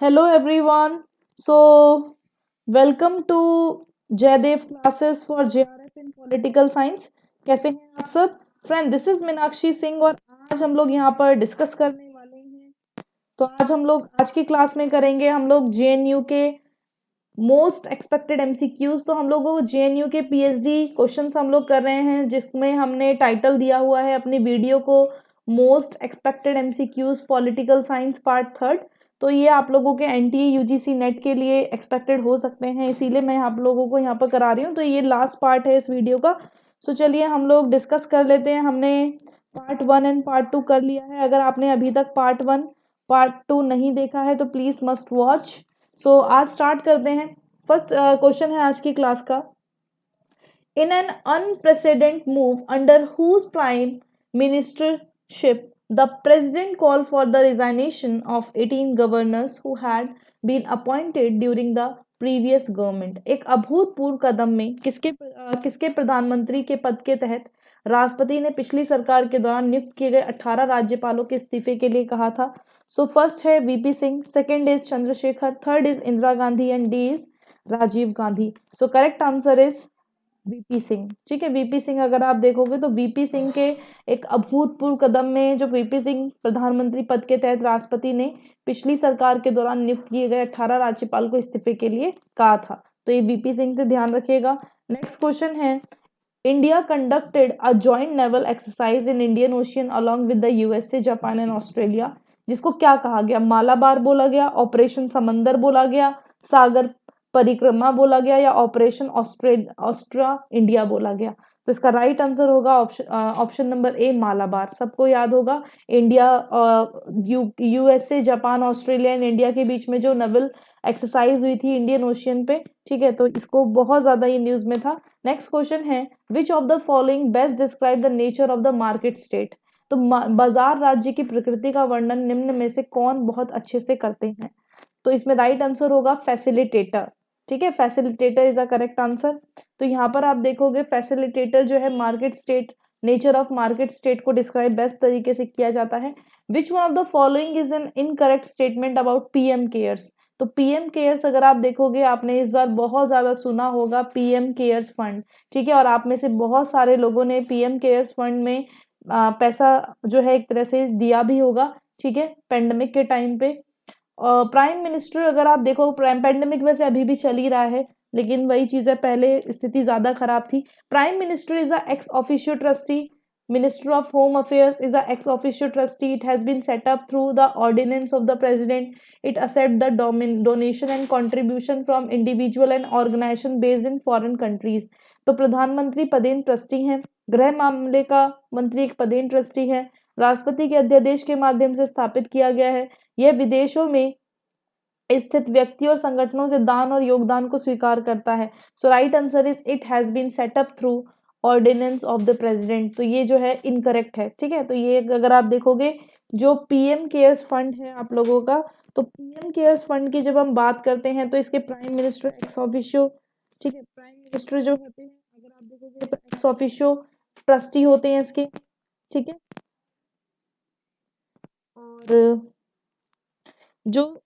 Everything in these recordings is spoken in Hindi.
Hello everyone. So, welcome to Jaydev classes for JRF in Political Science. कैसे हैं आप सब? Friend, this is Meenakshi Singh और आज हम लोग यहाँ पर डिस्कस करने वाले हैं। तो आज की क्लास में करेंगे हम लोग जेएनयू के मोस्ट एक्सपेक्टेड एमसीक्यूज। तो हम लोगों को जेएनयू के पीएचडी क्वेश्चंस हम लोग कर रहे हैं, जिसमें हमने टाइटल दिया हुआ है अपनी वीडियो को most expected MCQs political science part third. तो ये आप लोगों के एनटीए यूजीसी नेट के लिए एक्सपेक्टेड हो सकते हैं, इसीलिए मैं आप लोगों को यहाँ पर करा रही हूँ। तो ये लास्ट पार्ट है इस वीडियो का। सो चलिए हम लोग डिस्कस कर लेते हैं। हमने part one and part two कर लिया है। अगर आपने अभी तक पार्ट वन पार्ट टू नहीं देखा है तो प्लीज मस्ट वॉच। सो आज स्टार्ट करते हैं। फर्स्ट क्वेश्चन है आज की क्लास का। In an unprecedented move under whose prime ministership the president called for the resignation of 18 governors who had been appointed during the previous government। एक अभूतपूर्व कदम में किसके प्रधानमंत्री के पद के तहत राष्ट्रपति ने पिछली सरकार के दौरान नियुक्त किए गए 18 राज्यपालों के इस्तीफे के लिए कहा था। सो फर्स्ट है VP Singh, second is Chandrashekhar, third is Indira Gandhi and D is Rajiv Gandhi. So correct answer is VP Singh. ठीक है, वीपी सिंह अगर आप देखोगे तो वीपी सिंह के एक अभूतपूर्व कदम में जो वीपी सिंह प्रधानमंत्री पद के तहत राष्ट्रपति ने पिछली सरकार के दौरान नियुक्त किए गए 18 राज्यपाल को इस्तीफे के लिए कहा था। तो ये वीपी सिंह से ध्यान रखिएगा। नेक्स्ट क्वेश्चन है, India conducted a joint naval exercise in Indian ocean along with the USA, Japan and Australia, जिसको क्या कहा गया? मालाबार बोला गया, ऑपरेशन समंदर बोला गया, सागर परिक्रमा बोला गया, या ऑपरेशन ऑस्ट्रा इंडिया बोला गया। तो इसका राइट आंसर होगा ऑप्शन नंबर ए, मालाबार। सबको याद होगा India USA, Japan, Australia and India के बीच में जो नेवल एक्सरसाइज हुई थी इंडियन ओशियन पे। ठीक है, तो इसको बहुत ज्यादा ये न्यूज में था। नेक्स्ट क्वेश्चन है, which of the following best describe the nature of the market state. तो बाजार राज्य की प्रकृति का वर्णन निम्न में से कौन बहुत अच्छे से करते हैं? तो इसमें राइट आंसर होगा फैसिलिटेटर। ठीक है, facilitator is a correct answer. तो यहाँ पर आप देखोगे फैसिलिटेटर जो है market state, nature of market state को डिस्क्राइब बेस्ट तरीके से किया जाता है। विच one of the following is an incorrect statement about PM cares. तो पीएम केयर्स अगर आप देखोगे, आपने इस बार बहुत ज्यादा सुना होगा पीएम केयर्स फंड। ठीक है, और आप में से बहुत सारे लोगों ने पीएम केयर्स फंड में पैसा जो है एक तरह से दिया भी होगा। ठीक है, पेंडेमिक के टाइम पे प्राइम मिनिस्टर अगर आप देखो, पेंडेमिक वैसे अभी भी चल ही रहा है, लेकिन वही चीज है, पहले स्थिति ज्यादा खराब थी। Prime minister is a ex officio trustee, minister of home affairs is a ex officio trustee. It has been set up through the ordinance of the president. It accept the donation and contribution from individual and organisation based in foreign countries. तो प्रधानमंत्री पदेन ट्रस्टी हैं, गृह मामले का मंत्री एक पदेन ट्रस्टी है, राष्ट्रपति के अध्यादेश के माध्यम से स्थापित किया गया है। यह विदेशों में स्थित व्यक्तियों और संगठनों से दान और योगदान को स्वीकार करता है। So right answer is it has been set up through ordinance of the president. तो ये जो है इनकरेक्ट है। ठीक है, तो ये अगर आप देखोगे जो पीएम केयर्स फंड है आप लोगों का, तो पीएम केयर्स फंड की जब हम बात करते हैं तो इसके प्राइम मिनिस्टर एक्स ऑफिशियो, ठीक है, प्राइम मिनिस्टर जो होते हैं अगर आप देखोगे तो एक्स ऑफिशियो ट्रस्टी होते हैं इसके। ठीक है, और जो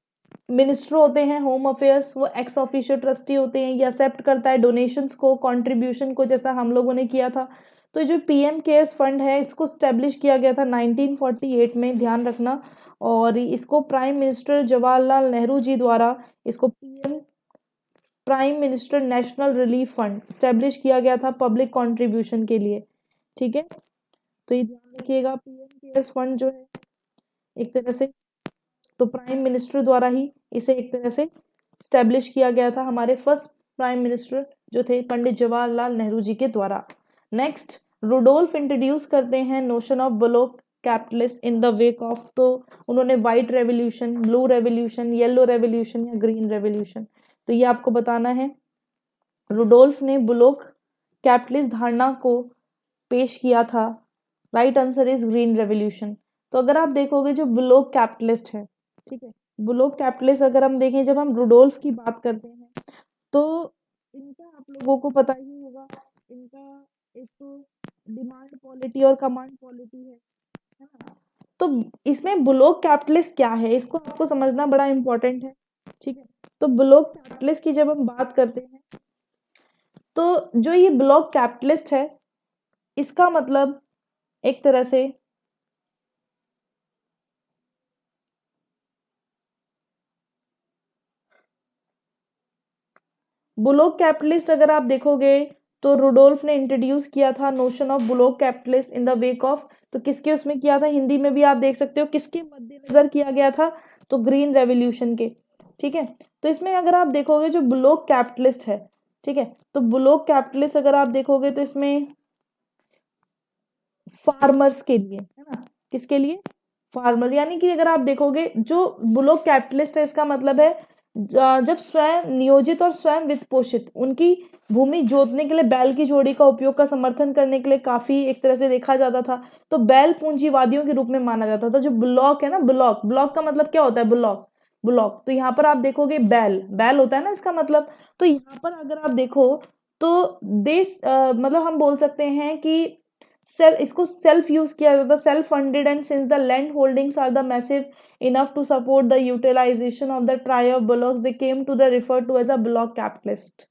मिनिस्टर होते हैं होम अफेयर्स, वो एक्स ऑफिशियो ट्रस्टी होते हैं। ये एक्सेप्ट करता है डोनेशंस को, कंट्रीब्यूशन को, जैसा हम लोगों ने किया था। तो जो पीएम केयर्स फंड है इसको स्टेब्लिश किया गया था 1948 में, ध्यान रखना। और इसको प्राइम मिनिस्टर जवाहरलाल नेहरू जी द्वारा इसको PM prime minister national relief fund establish किया गया था पब्लिक कंट्रीब्यूशन के लिए। ठीक है, तो ये ध्यान रखिएगा, पीएम केयर्स फंड जो है एक तरह से तो प्राइम मिनिस्टर द्वारा ही इसे एक तरह से स्टैब्लिश किया गया था, हमारे फर्स्ट प्राइम मिनिस्टर जो थे पंडित जवाहरलाल नेहरू जी के द्वारा। नेक्स्ट, रुडोल्फ इंट्रोड्यूस करते हैं notion of block capitalist in the wake of. तो उन्होंने white revolution, blue revolution, yellow revolution या ग्रीन रेवोल्यूशन, तो ये आपको बताना है। रुडोल्फ ने ब्लॉक कैपिटलिस्ट धारणा को पेश किया था। Right answer is green revolution. तो अगर आप देखोगे जो ब्लॉक कैपिटलिस्ट है, ठीक है, ब्लॉक कैपिटलिस्ट अगर हम देखें, जब हम रुडोल्फ की बात करते हैं तो इनका आप लोगों को पता ही होगा, इनका एक तो डिमांड पॉलिटी और कमांड पॉलिटी है ना। तो इसमें ब्लॉक कैपिटलिस्ट क्या है, इसको आपको समझना बड़ा इंपॉर्टेंट है। ठीक है। तो ब्लॉक कैपिटलिस्ट की जब हम बात करते हैं तो जो ये ब्लॉक कैपिटलिस्ट है इसका मतलब एक तरह से ब्लॉक कैपिटलिस्ट अगर आप देखोगे तो रुडोल्फ ने इंट्रोड्यूस किया था notion of block capitalist in the wake of, तो किसके उसमें किया था, हिंदी में भी आप देख सकते हो किसके मद्देनजर किया गया था, तो ग्रीन रेवोल्यूशन के। ठीक है। तो इसमें अगर आप देखोगे जो ब्लॉक कैपिटलिस्ट है, ठीक है, तो ब्लॉक कैपिटलिस्ट अगर आप देखोगे तो इसमें फार्मर्स के लिए है ना, किसके लिए, फार्मर, यानी कि अगर आप देखोगे जो ब्लॉक कैपिटलिस्ट है इसका मतलब है जब स्वयं नियोजित और स्वयं वित्त पोषित उनकी भूमि जोतने के लिए बैल की जोड़ी का उपयोग का समर्थन करने के लिए काफी एक तरह से देखा जाता था, तो बैल पूंजीवादियों के रूप में माना जाता था। जो ब्लॉक है ना, ब्लॉक, ब्लॉक का मतलब क्या होता है, ब्लॉक, ब्लॉक, तो यहाँ पर आप देखोगे बैल, बैल होता है ना इसका मतलब, तो यहाँ पर अगर आप देखो तो देश मतलब हम बोल सकते हैं कि सेल इसको सेल्फ यूज किया जाता, self funded, and since the land holdings are the massive enough to support the utilization of the tribe of bullocks, they came to the referred to as a block capitalist.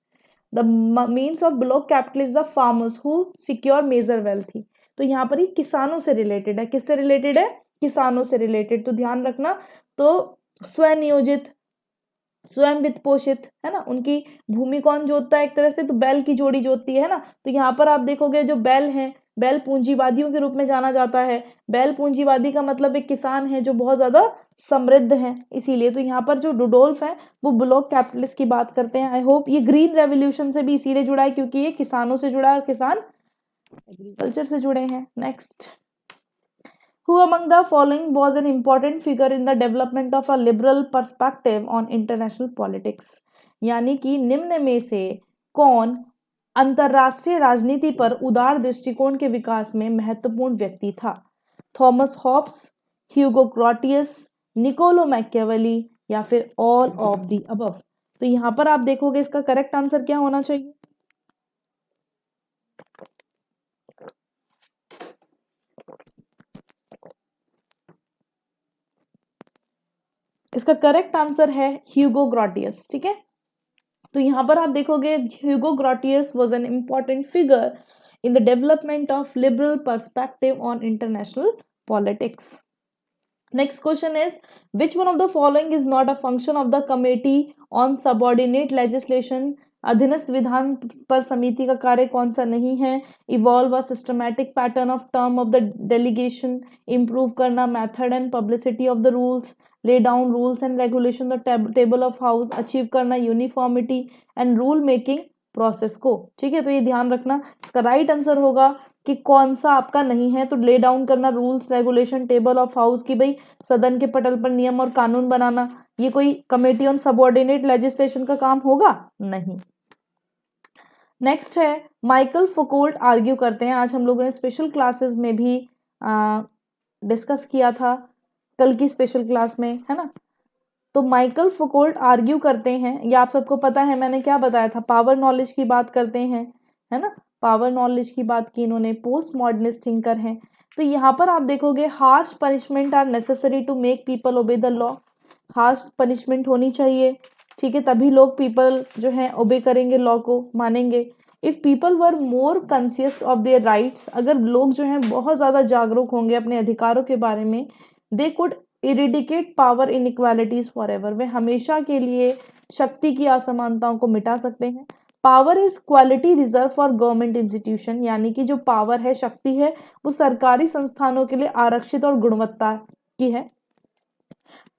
The means of block capitalist the farmers who secure major wealth थी। तो यहाँ पर ही किसानों से रिलेटेड है, किससे रिलेटेड है, किसानों से रिलेटेड, तो ध्यान रखना। तो स्वनियोजित, स्वयं वित्त पोषित है ना, उनकी भूमि कौन जोतता है एक तरह से, तो बैल की जोड़ी जोतती है ना, तो यहाँ पर आप देखोगे जो बैल हैं, बैल पूंजीवादियों के रूप में जाना जाता है। बैल पूंजीवादी का मतलब एक किसान है जो बहुत ज्यादा समृद्ध है, इसीलिए तो यहाँ पर जो रुडोल्फ है वो ब्लॉक कैपिटलिस्ट की बात करते हैं। आई होप ये ग्रीन रेवोल्यूशन से भी इसीलिए जुड़ा है क्योंकि ये किसानों से जुड़ा है और किसान एग्रीकल्चर से जुड़े हैं। Next, who among the following was an important figure in the development of a liberal perspective on international politics, यानी कि निम्न में से कौन अंतरराष्ट्रीय राजनीति पर उदार दृष्टिकोण के विकास में महत्वपूर्ण व्यक्ति था, थॉमस हॉब्स, ह्यूगो ग्रोटियस, निकोलो मैकियावेली, या फिर ऑल ऑफ द अबव। तो यहाँ पर आप देखोगे इसका करेक्ट आंसर क्या होना चाहिए, इसका करेक्ट आंसर है ह्यूगो ग्रोटियस। ठीक है, तो यहाँ पर आप देखोगे Hugo Grotius was an important figure in the development of liberal perspective on international politics. Next question is, which one of the following is not a function of the committee on subordinate legislation? अधीनस्थ विधान पर समिति का कार्य कौन सा नहीं है, evolve a systematic pattern of term of the delegation, improve करना method and publicity of the rules, lay down rules and regulation the table of house, achieve करना uniformity and rule making process को। ठीक है, तो ये ध्यान रखना, इसका राइट आंसर होगा कि कौन सा आपका नहीं है, तो ले डाउन करना rules regulation table of house की भाई सदन के पटल पर नियम और कानून बनाना, ये कोई कमेटी ऑन सबऑर्डिनेट लेजिस्लेशन का काम होगा नहीं। नेक्स्ट है माइकल फुकोल्ट आर्ग्यू करते हैं, आज हम लोगों ने स्पेशल क्लासेस में भी डिस्कस किया था, कल की स्पेशल क्लास में, है ना। तो माइकल फुकोल्ट आर्ग्यू करते हैं, ये आप सबको पता है, मैंने क्या बताया था, पावर नॉलेज की बात करते हैं, है ना, पावर नॉलेज की बात की इन्होंने, पोस्ट मॉडर्निस्ट थिंकर हैं। तो यहाँ पर आप देखोगे harsh punishment are necessary to make people obey the law, harsh punishment होनी चाहिए, ठीक है, तभी लोग पीपल जो है ओबे करेंगे, लॉ को मानेंगे। If people were more conscious of their rights, अगर लोग जो हैं बहुत ज्यादा जागरूक होंगे अपने अधिकारों के बारे में, they could eradicate power inequalities forever, वे हमेशा के लिए शक्ति की असमानताओं को मिटा सकते हैं। Power is quality reserve for government institution, यानी कि जो पावर है, शक्ति है, वो सरकारी संस्थानों के लिए आरक्षित और गुणवत्ता की है।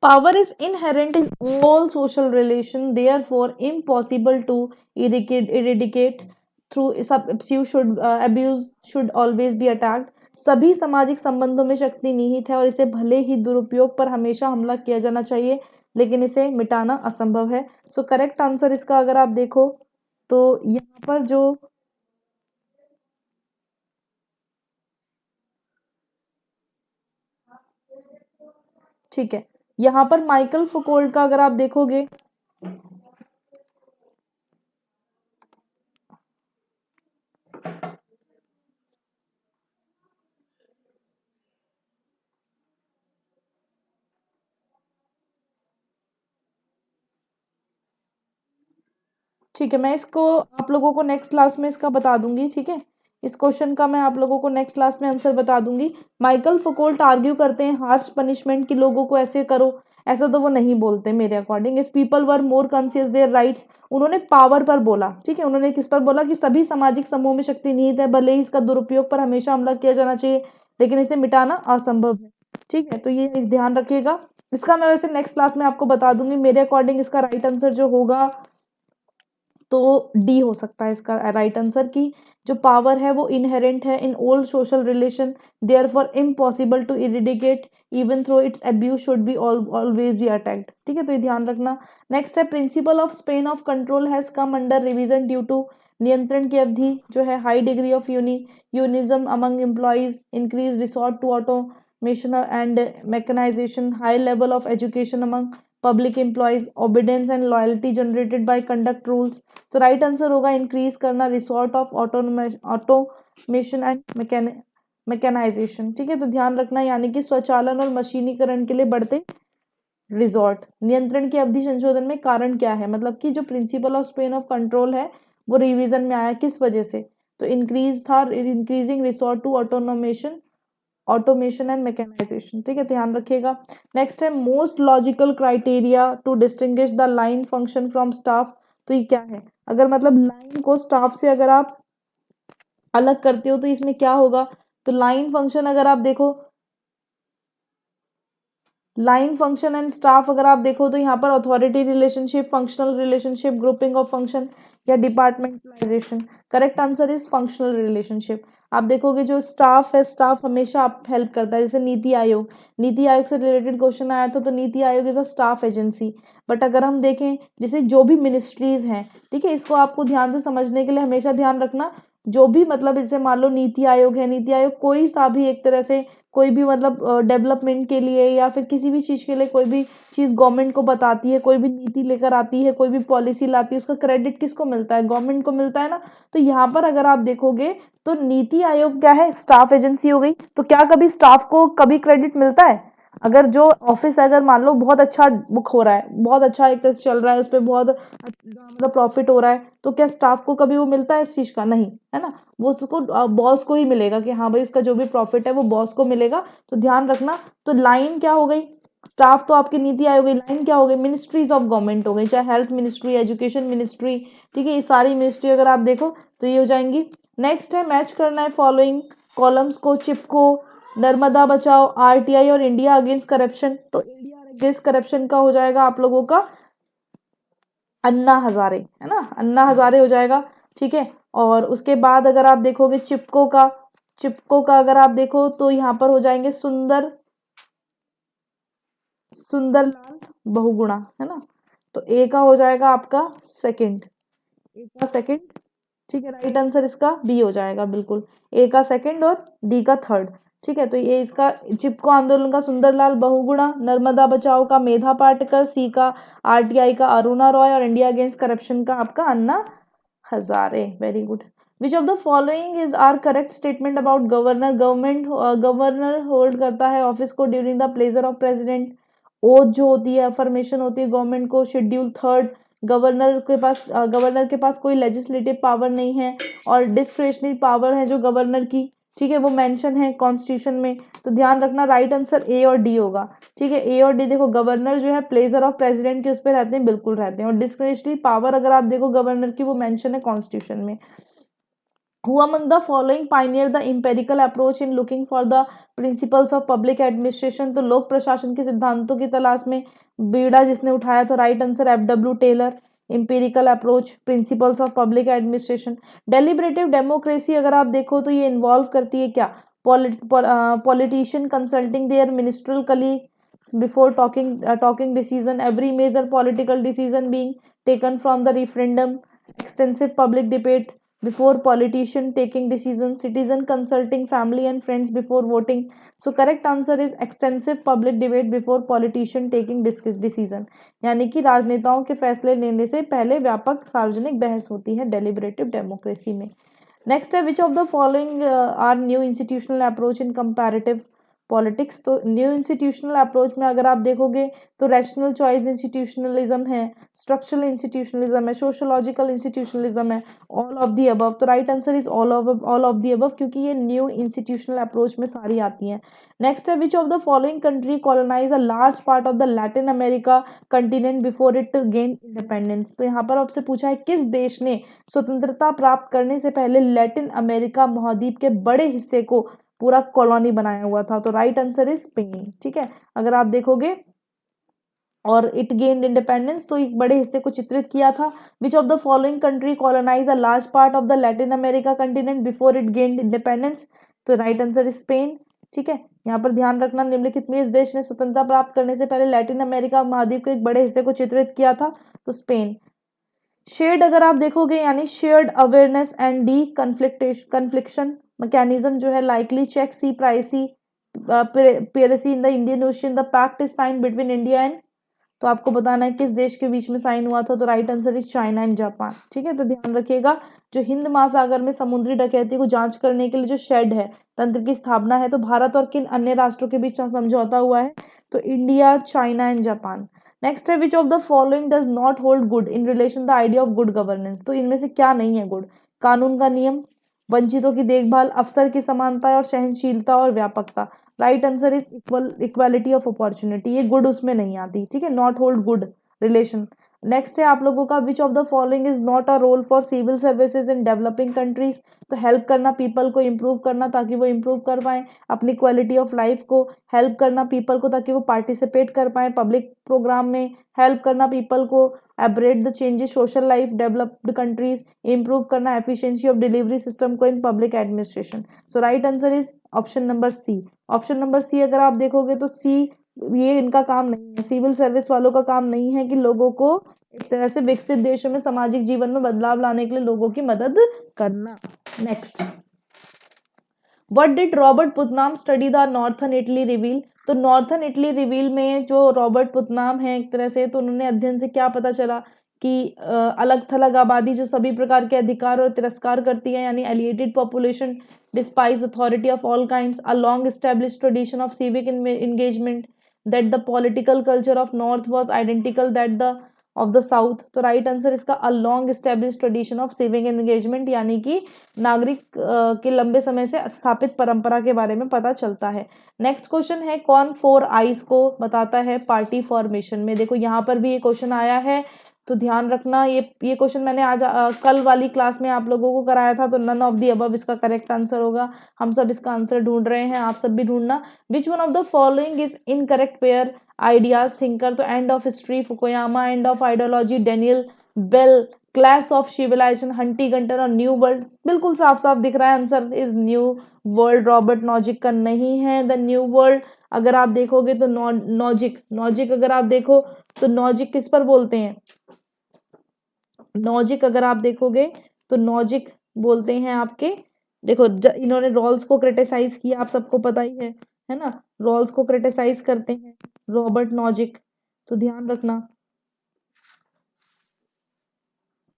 Power is inherent in all social relation, therefore impossible to eradicate through abuse should always be attacked. सभी सामाजिक संबंधों में शक्ति निहित है और इसे भले ही दुरुपयोग पर हमेशा हमला किया जाना चाहिए, लेकिन इसे मिटाना असंभव है। सो करेक्ट आंसर इसका अगर आप देखो तो यहाँ पर जो ठीक है, यहाँ पर माइकल फुकोल्ट का अगर आप देखोगे ठीक है, मैं इसको आप लोगों को नेक्स्ट क्लास में इसका बता दूंगी, ठीक है, इस क्वेश्चन का मैं आप लोगों को नेक्स्ट क्लास में आंसर बता दूंगी। माइकल फुकोल्ट आर्ग्यू करते हैं हार्श पनिशमेंट की, लोगों को ऐसे करो, ऐसा तो वो नहीं बोलते मेरे according. If people were more conscious their rights, उन्होंने पावर पर बोला, ठीक है, उन्होंने किस पर बोला कि सभी सामाजिक समूह में शक्ति निहित है, भले ही इसका दुरुपयोग पर हमेशा हमला किया जाना चाहिए, लेकिन इसे मिटाना असंभव है, ठीक है, तो ये ध्यान रखिएगा। इसका मैं वैसे नेक्स्ट क्लास में आपको बता दूंगी। मेरे अकॉर्डिंग इसका राइट आंसर जो होगा तो डी हो सकता है इसका राइट आंसर, की जो पावर है वो इनहेरेंट है in old social relation, therefore impossible to eradicate even through its abuse should be always be attacked, ठीक है, तो ये ध्यान रखना। नेक्स्ट है principle of span of control has come under revision due to, नियंत्रण की अवधि जो है high degree of unionism among employees, increase resort to automation and mechanisation, high level of education among public employees, obedience and loyalty generated by conduct rules. तो राइट आंसर होगा इंक्रीज करना resort of automation and mechanisation, ठीक है, तो ध्यान रखना, यानी कि स्वचालन और मशीनीकरण के लिए बढ़ते रिजॉर्ट। नियंत्रण की अवधि संशोधन में कारण क्या है, मतलब कि जो principal of span of control है वो रिवीजन में आया, किस वजह से, तो इंक्रीज था, increasing resort to automation and mechanisation, ठीक है, ध्यान रखिएगा। नेक्स्ट है most logical criteria to distinguish the line function from staff, तो ये क्या है, अगर मतलब लाइन को स्टाफ से अगर आप अलग करते हो तो इसमें क्या होगा, तो लाइन फंक्शन अगर आप देखो, लाइन फंक्शन एंड स्टाफ अगर आप देखो तो यहाँ पर authority relationship, functional relationship, grouping of function या departmentalisation. Correct answer is functional relationship. आप देखोगे जो स्टाफ है, स्टाफ हमेशा आप हेल्प करता है, जैसे नीति आयोग, नीति आयोग से रिलेटेड क्वेश्चन आया था, तो NITI Aayog is a staff agency. But अगर हम देखें जैसे जो भी मिनिस्ट्रीज हैं, ठीक है, इसको आपको ध्यान से समझने के लिए हमेशा ध्यान रखना, जो भी मतलब जैसे मान लो नीति आयोग है, नीति आयोग कोई सा भी एक तरह से कोई भी मतलब डेवलपमेंट के लिए या फिर किसी भी चीज़ के लिए कोई भी चीज़ गवर्नमेंट को बताती है, कोई भी नीति लेकर आती है, कोई भी पॉलिसी लाती है, उसका क्रेडिट किसको मिलता है, गवर्नमेंट को मिलता है ना। तो यहाँ पर अगर आप देखोगे तो नीति आयोग क्या है, स्टाफ एजेंसी हो गई, तो क्या कभी स्टाफ को कभी क्रेडिट मिलता है, अगर जो ऑफिस अगर मान लो बहुत अच्छा बुक हो रहा है, बहुत अच्छा एक तरह से चल रहा है, उस पर बहुत मतलब प्रॉफिट हो रहा है, तो क्या स्टाफ को कभी वो मिलता है इस चीज का, नहीं, है ना, वो उसको बॉस को ही मिलेगा कि हाँ भाई उसका जो भी प्रॉफिट है वो बॉस को मिलेगा। तो ध्यान रखना, तो लाइन क्या हो गई, स्टाफ तो आपकी नीति आयोग हो गई, लाइन क्या हो गई, मिनिस्ट्रीज ऑफ गवर्नमेंट हो गई, चाहे हेल्थ मिनिस्ट्री, एजुकेशन मिनिस्ट्री, ठीक है, ये सारी मिनिस्ट्री अगर आप देखो तो ये हो जाएंगी। नेक्स्ट है मैच करना है फॉलोइंग कॉलम्स को, चिपको, नर्मदा बचाओ, आरटीआई और इंडिया अगेंस्ट करप्शन, तो इंडिया अगेंस्ट करप्शन का हो जाएगा आप लोगों का अन्ना हजारे, है ना, अन्ना हजारे हो जाएगा, ठीक है। और उसके बाद अगर आप देखोगे चिपको का अगर आप देखो तो यहाँ पर हो जाएंगे सुंदरलाल बहुगुणा, है ना, तो ए का हो जाएगा आपका सेकंड, ए का सेकंड, ठीक है, राइट आंसर इसका बी हो जाएगा, बिल्कुल ए का सेकंड और डी का थर्ड, ठीक है, तो ये इसका चिपको आंदोलन का सुंदरलाल बहुगुणा, नर्मदा बचाओ का मेधा पाटकर, सी का आरटीआई का अरुणा रॉय और इंडिया अगेंस्ट करप्शन का आपका Anna Hazare, very good. Which of the following is are correct statement about governor, governor hold करता है ऑफिस को during the pleasure of president, oath जो होती है, अफर्मेशन होती है गवर्नमेंट को, शेड्यूल थर्ड, गवर्नर के पास कोई लेजिस्लेटिव पावर नहीं है और डिस्क्रिशनरी पावर है जो गवर्नर की, ठीक है, वो मेंशन है कॉन्स्टिट्यूशन में। तो ध्यान रखना राइट आंसर ए और डी होगा, ठीक है, ए और डी। देखो गवर्नर जो है प्लेजर ऑफ प्रेसिडेंट के उस पर रहते हैं, बिल्कुल रहते हैं, और डिस्क्रिशनरी पावर अगर आप देखो गवर्नर की, वो मेंशन है कॉन्स्टिट्यूशन में। Who among the following pioneered the empirical approach in looking for the principles of public administration, तो लोक प्रशासन के सिद्धांतों की तलाश में बीड़ा जिसने उठाया, तो right answer F W. Taylor, empirical approach, principles of public administration. Deliberative democracy अगर आप देखो तो ये इन्वॉल्व करती है क्या, politician consulting their ministerial colleagues before talking decision, every major political decision being taken from the referendum, extensive public debate before politician taking decision, citizen consulting family and friends before voting. So correct answer is extensive public debate before politician taking decision, यानी कि राजनेताओं के फैसले लेने से पहले व्यापक सार्वजनिक बहस होती है डेलिब्रेटिव डेमोक्रेसी में। नेक्स्ट है which of the following are new institutional approach in comparative politics. तो न्यू इंस्टीट्यूशनल अप्रोच में अगर आप देखोगे तो रैशनल चॉइस इंस्टीट्यूशनलिज्म है, स्ट्रक्चरल इंस्टीट्यूशनलिज्म है, सोशियोलॉजिकल इंस्टीट्यूशनलिज्म है, ऑल ऑफ दी अबव। तो right answer is all of the above, क्योंकि ये न्यू इंस्टीट्यूशनल अप्रोच में सारी आती हैं। नेक्स्ट है which of the following country colonise a large part of the Latin America continent before it gain independence. तो यहाँ पर आपसे पूछा है किस देश ने स्वतंत्रता प्राप्त करने से पहले लैटिन अमेरिका महाद्वीप के बड़े हिस्से को पूरा कॉलोनी बनाया हुआ था। तो राइट आंसर इज स्पेन। ठीक है, अगर आप देखोगे और इट गेन्ड इंडिपेंडेंस तो एक बड़े हिस्से को चित्रित किया था। Which of the following country colonise a large part of the Latin America continent before it gained independence. तो राइट आंसर इज स्पेन। ठीक है, यहाँ पर ध्यान रखना निम्नलिखित में इस देश ने स्वतंत्रता प्राप्त करने से पहले लैटिन अमेरिका महाद्वीप के एक बड़े हिस्से को चित्रित किया था। तो स्पेन। शेयर्ड अगर आप देखोगे यानी shared awareness and deconfliction mechanism जो है likely check sea piracy piracy in the Indian Ocean the pact is sign between India and. तो आपको बताना है किस देश के बीच में साइन हुआ था। तो right answer is China and Japan. ठीक है, तो ध्यान रखिएगा जो हिंद महासागर में समुद्री डकैती को जांच करने के लिए जो शेड है तंत्र की स्थापना है, तो भारत और किन अन्य राष्ट्रों के बीच समझौता हुआ है। तो India, China and Japan. Next है which of the following does not hold good in relation the idea of good governance. तो इनमें से क्या नहीं है गुड। कानून का नियम, वंचितों की देखभाल, अवसर की समानता और सहनशीलता और व्यापकता। Right answer is equality of opportunity. ये गुड उसमें नहीं आती। ठीक है, not hold good relation. Next है आप लोगों का which of the following is not a role for civil services in developing countries. तो हेल्प करना पीपल को इम्प्रूव करना ताकि वो इम्प्रूव कर पाए अपनी क्वालिटी ऑफ लाइफ को, हेल्प करना पीपल को ताकि वो पार्टिसिपेट कर पाए पब्लिक प्रोग्राम में, हेल्प करना पीपल को abreast the changes social life developed countries, improve करना एफिशिएंसी ऑफ डिलीवरी सिस्टम को in public administration. So right answer is option number C. Option number C अगर आप देखोगे तो सी ये इनका काम नहीं है, सिविल सर्विस वालों का काम नहीं है कि लोगों को एक तरह से विकसित देशों में सामाजिक जीवन में बदलाव लाने के लिए लोगों की मदद करना। Next, what did Robert Putnam study the northern Italy reveal. तो नॉर्थर्न इटली रिवील में जो रॉबर्ट पुतनाम है एक तरह से, तो उन्होंने अध्ययन से क्या पता चला कि अलग थलग आबादी जो सभी प्रकार के अधिकार और तिरस्कार करती है, यानी alienated population despise authority of all kinds, a long established tradition of civic engagement, that the political culture of north was identical that the of the south। तो राइट आंसर इसका a long establish tradition of civic engagement, यानी कि नागरिक के लंबे समय से स्थापित परंपरा के बारे में पता चलता है। नेक्स्ट क्वेश्चन है कौन फोर आईज को बताता है पार्टी फॉर्मेशन में। देखो यहाँ पर भी ये क्वेश्चन आया है, तो ध्यान रखना ये क्वेश्चन मैंने आज कल वाली क्लास में आप लोगों को कराया था। तो नन ऑफ दी अबव इसका करेक्ट आंसर होगा। हम सब इसका आंसर ढूंढ रहे हैं, आप सब भी ढूंढना। Which one of the following is incorrect pair ideas thinker. तो end of history Fukuyama, end of ideology Daniel Bell, clash of civilization Huntington और न्यू वर्ल्ड। बिल्कुल साफ साफ दिख रहा है answer is new world. Robert Nozick का नहीं है द न्यू वर्ल्ड। अगर आप देखोगे तो नॉजिक अगर आप देखो तो नॉजिक किस पर बोलते हैं। नॉजिक अगर आप देखोगे तो नॉजिक बोलते हैं आपके, देखो इन्होंने रॉल्स को क्रिटिसाइज किया, आप सबको पता ही है ना, रॉल्स को क्रिटिसाइज करते हैं रॉबर्ट नॉजिक। तो ध्यान रखना,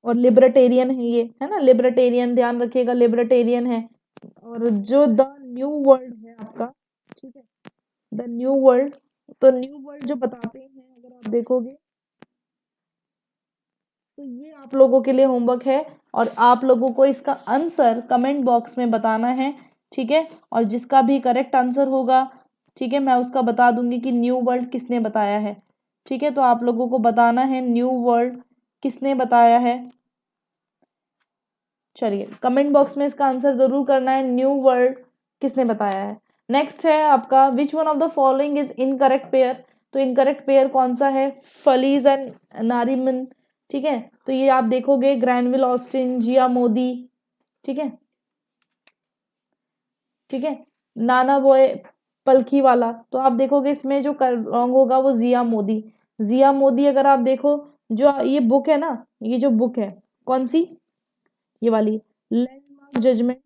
और लिबर्टेरियन है ये, है ना, लिबर्टेरियन ध्यान रखिएगा, लिबर्टेरियन है। और जो द न्यू वर्ल्ड है आपका, ठीक है, द न्यू वर्ल्ड, तो न्यू वर्ल्ड जो बताते हैं अगर आप देखोगे तो ये आप लोगों के लिए होमवर्क है, और आप लोगों को इसका आंसर कमेंट बॉक्स में बताना है। ठीक है, और जिसका भी करेक्ट आंसर होगा, ठीक है, मैं उसका बता दूंगी कि न्यू वर्ल्ड किसने बताया है। ठीक है, तो आप लोगों को बताना है न्यू वर्ल्ड किसने बताया है। चलिए कमेंट बॉक्स में इसका आंसर जरूर करना है, न्यू वर्ल्ड किसने बताया है। नेक्स्ट है आपका विच one of the following is incorrect pair. तो इनकरेक्ट पेयर कौन सा है, फलीज एंड नारीमन। ठीक है, तो ये आप देखोगे ग्रैनविल ऑस्टिन, जिया मोदी, ठीक है, ठीक है, नाना बॉय पलखी वाला। तो आप देखोगे इसमें जो रॉन्ग होगा वो जिया मोदी। जिया मोदी अगर आप देखो, जो ये बुक है ना, ये जो बुक है कौन सी, ये वाली लैंडमार्क जजमेंट,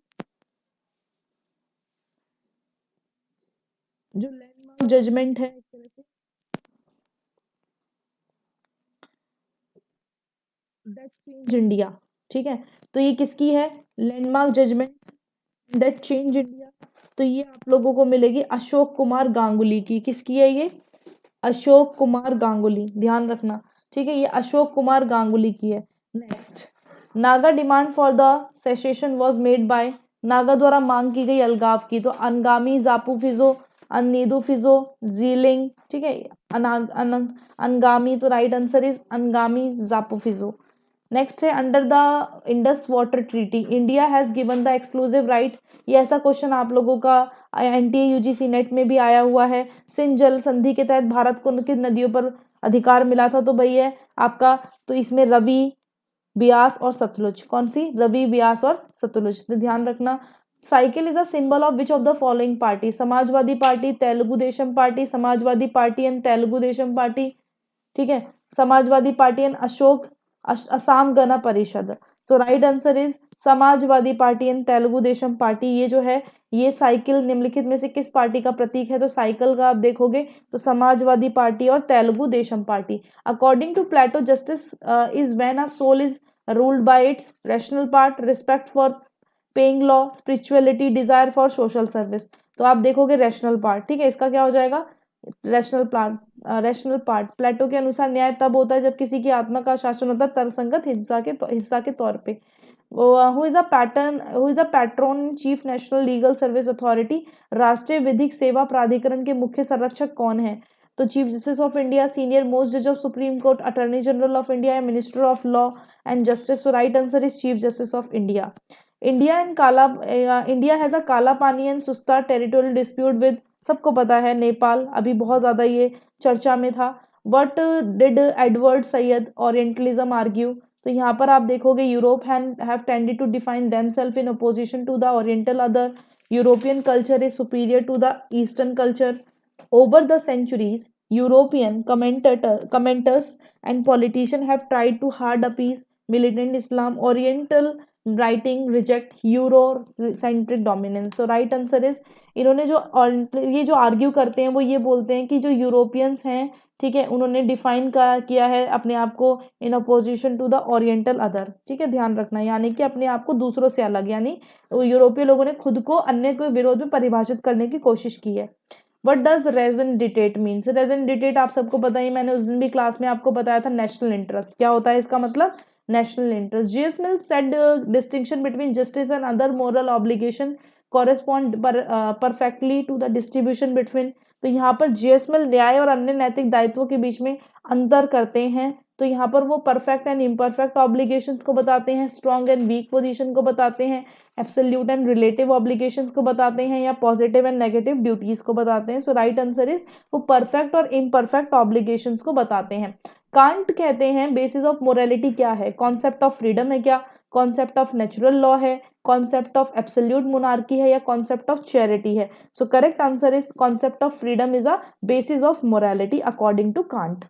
जो लैंडमार्क जजमेंट है एक तरह से दैट चेंज इंडिया। ठीक है, तो ये किसकी है, landmark judgement that change India. तो ये आप लोगों को मिलेगी अशोक कुमार गांगुली की। किसकी है ये? अशोक कुमार गांगुली, ध्यान रखना, ठीक है, ये अशोक कुमार गांगुली की है। Next, Naga demand for the cessation was made by, Naga द्वारा मांग की गई अलगाव की, तो अनगामी, जापू फिजो, अन्नीदू फिजो, जीलिंग, ठीक है, अनगामी, तो right answer is Angami Zapu Phizo. Next है, under the Indus water treaty India has given the exclusive right, ये ऐसा क्वेश्चन आप लोगों का एनटीए यूजीसी नेट में भी आया हुआ है। सिंध जल संधि के तहत भारत को किन नदियों पर अधिकार मिला था? तो भाई है आपका, तो इसमें रवि, ब्यास और सतलुज। कौन सी? रवि, ब्यास और सतलुज। तो ध्यान रखना। Cycle is a symbol of which of the following party? Samajwadi party, Telugu Desam party, Samajwadi party and Telugu Desam party, ठीक है, समाजवादी पार्टी एंड अशोक असम गण परिषद। तो right answer is Samajwadi party and Telugu Desam party. ये जो है, ये साइकिल निम्नलिखित में से किस पार्टी का प्रतीक है? तो साइकिल का आप देखोगे तो समाजवादी पार्टी और Telugu Desam Party. According to Plato, justice is when a soul is ruled by its rational part, respect for paying law, spirituality, desire for social service. तो आप देखोगे रैशनल पार्ट, ठीक है, इसका क्या हो जाएगा? Rational part. रैशनल पार्ट, प्लेटो के अनुसार न्याय तब होता है जब किसी की आत्मा का शासन होता है तर्कसंगत हिस्सा के तौर पे। Who is a patron chief national legal service authority, राष्ट्रीय विधिक सेवा प्राधिकरण के मुख्य संरक्षक कौन है? तो chief justice of India, senior most जज of supreme court, attorney general of India या minister of law and justice. तो right answer is chief justice of India. India has a Kala Pani and Susta territorial dispute with, सबको पता है, नेपाल। अभी बहुत ज्यादा ये चर्चा में था। But did Edward Said Orientalism argue? तो यहाँ पर आप देखोगे Europe have tended to define themselves in opposition to the oriental other, European culture is superior to the eastern culture. Over the centuries, European commenters and politicians have tried to hard appease militant Islam. Oriental writing reject Euro-centric dominance. So right answer is, इन्होंने जो ये जो आर्ग्यू करते हैं वो ये बोलते हैं कि जो यूरोपियंस हैं, ठीक है, उन्होंने डिफाइन किया है अपने आप को in opposition to the oriental other, ठीक है, ध्यान रखना, यानी कि अपने आप को दूसरों से अलग, यानी यूरोपीय लोगों ने खुद को अन्य के विरोध में परिभाषित करने की कोशिश की है। What does raison d'etre means? Raison d'etre आप सबको पता ही, मैंने उस दिन भी क्लास में आपको बताया था, नेशनल इंटरेस्ट। क्या होता है इसका मतलब? National interest. J S Mill said distinction between justice and other moral obligation correspond perfectly to the distribution between. तो यहाँ पर जीएस मिल न्याय और अन्य नैतिक दायित्वों के बीच में अंतर करते हैं। तो यहाँ पर वो परफेक्ट एंड इम्परफेक्ट ऑब्लिगेशंस को बताते हैं, स्ट्रॉन्ग एंड वीक पोजीशन को बताते हैं, एब्सोल्यूट एंड रिलेटिव ऑब्लिगेशंस को बताते हैं, या पॉजिटिव एंड नेगेटिव ड्यूटीज को बताते हैं। सो राइट आंसर इज वो परफेक्ट और इम्परफेक्ट ऑब्लिगेशंस को बताते हैं। कांट कहते हैं बेसिस ऑफ मोरालिटी क्या है? कॉन्सेप्ट ऑफ फ्रीडम है क्या? कॉन्सेप्ट ऑफ नेचुरल लॉ है? कॉन्सेप्ट ऑफ एब्सोल्यूट मोनार्की है? या कॉन्सेप्ट ऑफ चैरिटी है? So correct answer is concept of freedom is a basis of morality according to Kant.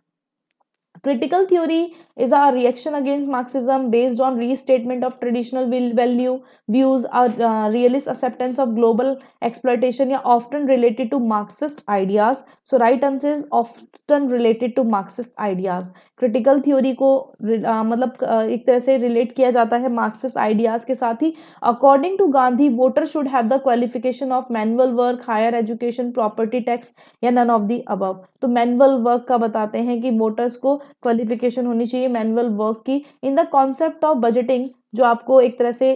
Critical theory is a reaction against Marxism based on restatement of traditional value views, a realist acceptance of global exploitation, या often related to Marxist ideas. So right answer is often related to Marxist ideas. Critical theory को मतलब एक तरह से relate किया जाता है Marxist ideas के साथ ही। According to Gandhi, voter should have the qualification of manual work, higher education, property tax, या none of the above। तो manual work का बताते हैं कि वोटर्स को क्वालिफिकेशन होनी चाहिए मैनुअल वर्क की। In the concept of budgeting, जो आपको एक तरह से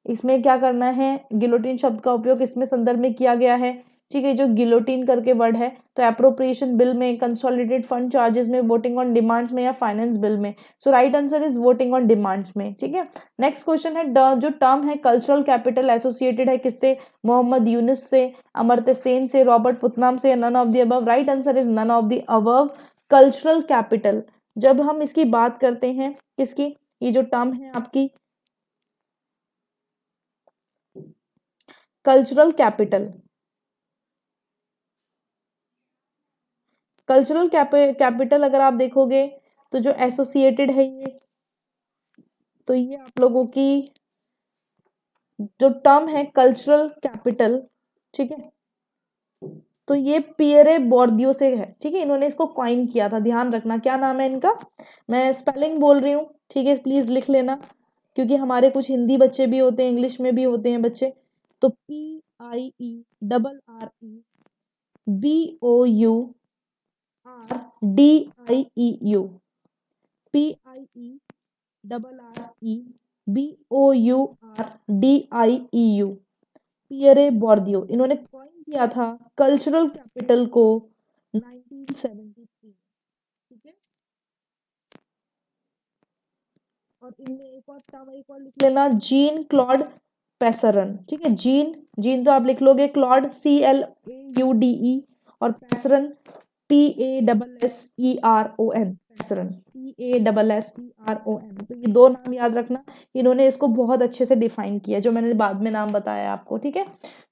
इसमें क्या करना है, गिलोटिन शब्द का उपयोग इसमें संदर्भ में किया गया है, ठीक है, जो गिलोटिन करके वर्ड है। तो एप्रोप्रिएशन बिल में, कंसोलिडेटेड फंड चार्जेस में, वोटिंग ऑन डिमांड्स में, या फाइनेंस बिल में। So right answer is voting on demands में, ठीक है। नेक्स्ट क्वेश्चन है, जो टर्म है कल्चरल कैपिटल एसोसिएटेड है किससे? मोहम्मद यूनुस से, अमर्त्य सेन से, रॉबर्ट पुतनाम से, none of the above. Right answer is none of the above. Cultural capital, जब हम इसकी बात करते हैं, किसकी? ये जो टर्म है आपकी कल्चरल कैपिटल, कल्चरल कैपिटल अगर आप देखोगे तो जो एसोसिएटेड है ये, तो ये आप लोगों की जो टर्म है कल्चरल कैपिटल, ठीक है, तो ये पियरे बोर्दियो से है, ठीक है, इन्होंने इसको कॉइन किया था। ध्यान रखना क्या नाम है इनका, मैं स्पेलिंग बोल रही हूँ, ठीक है, प्लीज लिख लेना, क्योंकि हमारे कुछ हिंदी बच्चे भी होते हैं, इंग्लिश में भी होते हैं बच्चे। तो PIERREBOURDIEU, PIERREBOURDIEU, पियरे बोर्दियो, इन्होंने कॉइन किया था कल्चरल कैपिटल को 1973। ठीक है, और इनमें एक और लिख लेना, जीन क्लॉड पेसरन। ठीक है, जीन, जीन तो आप लिख लोगे, क्लॉड CLAUDE, और पेसरन PASSERON, पेसरन PASSERON। तो ये दो नाम याद रखना, इन्होंने इसको बहुत अच्छे से डिफाइन किया, जो मैंने बाद में नाम बताया आपको। ठीक है,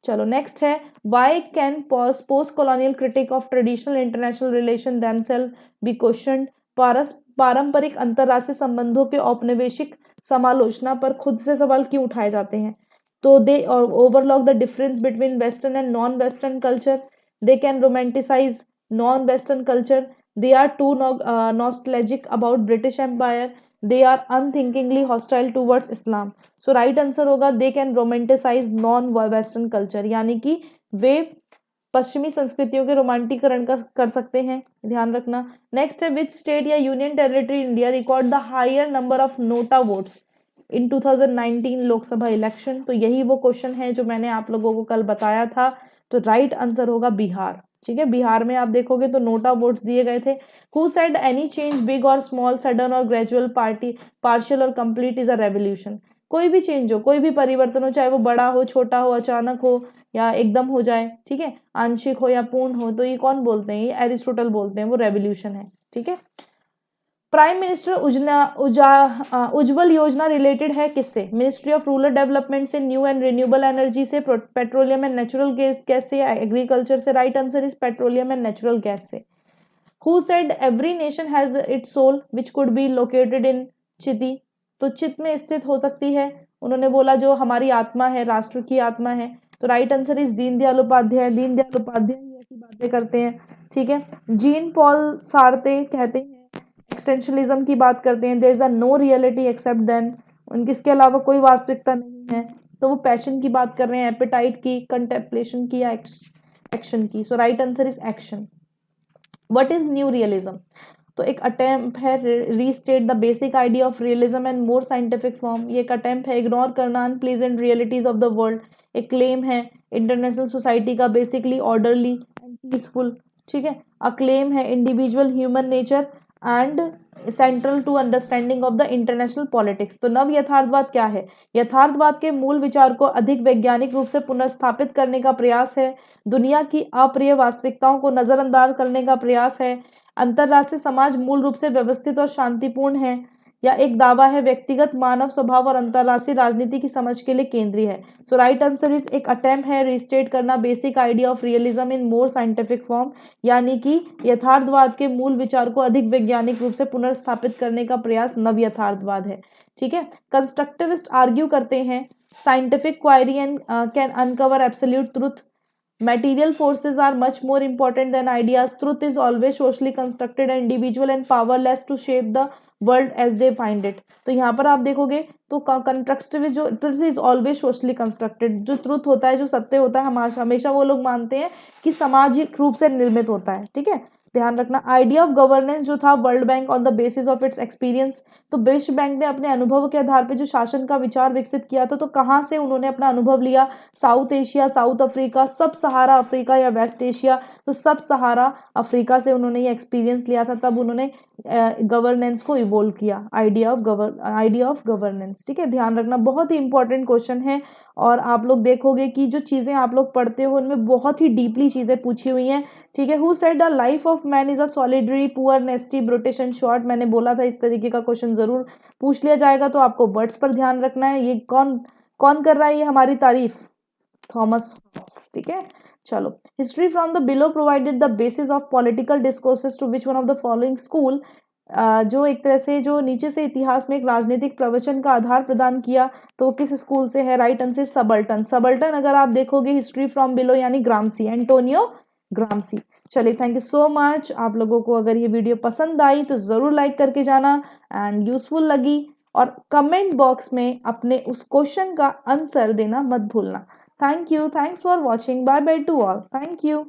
चलो नेक्स्ट है, why can post colonial critique of traditional international relation themselves be question, पारंपरिक अंतर्राष्ट्रीय संबंधों के औपनिवेशिक समालोचना पर खुद से सवाल क्यों उठाए जाते हैं? तो they overlook the difference between western and non western culture, they can romanticize non western culture, they are too nostalgic about British Empire, they are unthinkingly hostile towards Islam। so right answer होगा they can romanticize non western culture, यानी कि वे पश्चिमी संस्कृतियों के रोमांटिकरण का कर सकते हैं, ध्यान रखना। नेक्स्ट है, विच स्टेट या union territory India record the higher number of NOTA votes in 2019 Lok Sabha election? तो यही वो क्वेश्चन है जो मैंने आप लोगों को कल बताया था। तो राइट आंसर होगा बिहार। ठीक है, बिहार में आप देखोगे तो नोटा वोट्स दिए गए थे। Who said any change big और स्मॉल, सडन और ग्रेजुअल, पार्शियल और कंप्लीट इज अ रेवोल्यूशन? कोई भी चेंज हो, कोई भी परिवर्तन हो, चाहे वो बड़ा हो, छोटा हो, अचानक हो या एकदम हो जाए, ठीक है, आंशिक हो या पूर्ण हो, तो ये कौन बोलते हैं? ये एरिस्टोटल बोलते हैं, वो रेवोल्यूशन है। ठीक है, प्राइम मिनिस्टर उज्जवल योजना रिलेटेड है किससे? मिनिस्ट्री ऑफ रूरल डेवलपमेंट से, न्यू एंड रिन्यूएबल एनर्जी से, पेट्रोलियम एंड नेचुरल गैस से, एग्रीकल्चर से? Right answer is petroleum and natural gas से। Who said every nation has its soul which could be located in chiti? तो चित में स्थित हो सकती है, उन्होंने बोला जो हमारी आत्मा है, राष्ट्र की आत्मा है। तो right answer is Deendayal Upadhyaya. Deendayal Upadhyaya ही ऐसी बातें करते हैं। ठीक है, जीन पॉल सार्ते कहते हैं, एक्सटेंशनलिज्म की बात करते हैं, there is a no reality except then, उनके इसके अलावा कोई वास्तविकता नहीं है। तो वो पैशन की बात कर रहे हैं, एपेटाइट की, कंटेम्पलेशन की, या एक्शन की। So right answer is action. What is new realism? तो एक अटेम्प्ट है restate the basic idea of realism and more scientific form. ये एक अटेम्प्ट है इग्नोर करना unpleasant realities of the world. एक क्लेम है इंटरनेशनल सोसाइटी का बेसिकली ऑर्डरली एंड पीसफुल। ठीक है, अ क्लेम है individual human nature and central to understanding of the international politics. तो नव यथार्थवाद क्या है? यथार्थवाद के मूल विचार को अधिक वैज्ञानिक रूप से पुनर्स्थापित करने का प्रयास है, दुनिया की अप्रिय वास्तविकताओं को नजरअंदाज करने का प्रयास है, अंतरराष्ट्रीय समाज मूल रूप से व्यवस्थित और शांतिपूर्ण है, या एक दावा है व्यक्तिगत मानव स्वभाव और अंतरराष्ट्रीय राजनीति की समझ के लिए केंद्रीय है। सो राइट आंसर इज एक अटेम्प्ट है रिस्टेट करना basic idea of realism in more scientific form, यानी कि यथार्थवाद के मूल विचार को अधिक वैज्ञानिक रूप से पुनर्स्थापित करने का प्रयास नव यथार्थवाद है। ठीक है, कंस्ट्रक्टिविस्ट आर्ग्यू करते हैं scientific query and can uncover absolute truth, material forces are much more important than ideas, truth is always socially constructed and individual and powerless to shape the world as they find it। तो यहाँ पर आप देखोगे तो कंस्ट्रक्टिविस्ट जो truth is always socially constructed, जो ट्रुथ होता है, जो सत्य होता है, हमेशा वो लोग मानते हैं कि सामाजिक रूप से निर्मित होता है। ठीक है, ध्यान रखना। आइडिया ऑफ गवर्नेंस जो था world bank on the basis of its experience, तो विश्व बैंक ने अपने अनुभव के आधार पर जो शासन का विचार विकसित किया था, तो कहाँ से उन्होंने अपना अनुभव लिया? साउथ एशिया, साउथ अफ्रीका, सब सहारा अफ्रीका या वेस्ट एशिया? तो सब सहारा अफ्रीका से उन्होंने ये एक्सपीरियंस लिया था, तब उन्होंने गवर्नेंस को इवोल्व किया, आइडिया ऑफ गवर्नेंस। ठीक है, ध्यान रखना, बहुत ही इंपॉर्टेंट क्वेश्चन है। और आप लोग देखोगे कि जो चीजें आप लोग पढ़ते हो उनमें बहुत ही डीपली चीजें पूछी हुई हैं। ठीक है, who said the life of man is a सॉलिडरी, poor, नेस्टी, British and short? मैंने बोला था इस तरीके का क्वेश्चन जरूर पूछ लिया जाएगा, तो आपको वर्ड्स पर ध्यान रखना है। ये कौन कौन कर रहा है ये हमारी तारीफ? Thomas Hobbes. ठीक है, चलो। History from the below provided the basis of political discourses to which one of the following school? जो एक तरह से जो नीचे से इतिहास में एक राजनीतिक प्रवचन का आधार प्रदान किया, तो किस स्कूल से है? Right answer subaltern. सबल्टन अगर आप देखोगे हिस्ट्री फ्रॉम बिलो यानी ग्रामसी, एंटोनियो ग्रामसी। चलिए, थैंक यू सो मच। आप लोगों को अगर ये वीडियो पसंद आई तो जरूर लाइक करके जाना, एंड यूजफुल लगी और कमेंट बॉक्स में अपने उस क्वेश्चन का आंसर देना मत भूलना। Thank you. Thanks for watching. Bye bye to all. Thank you.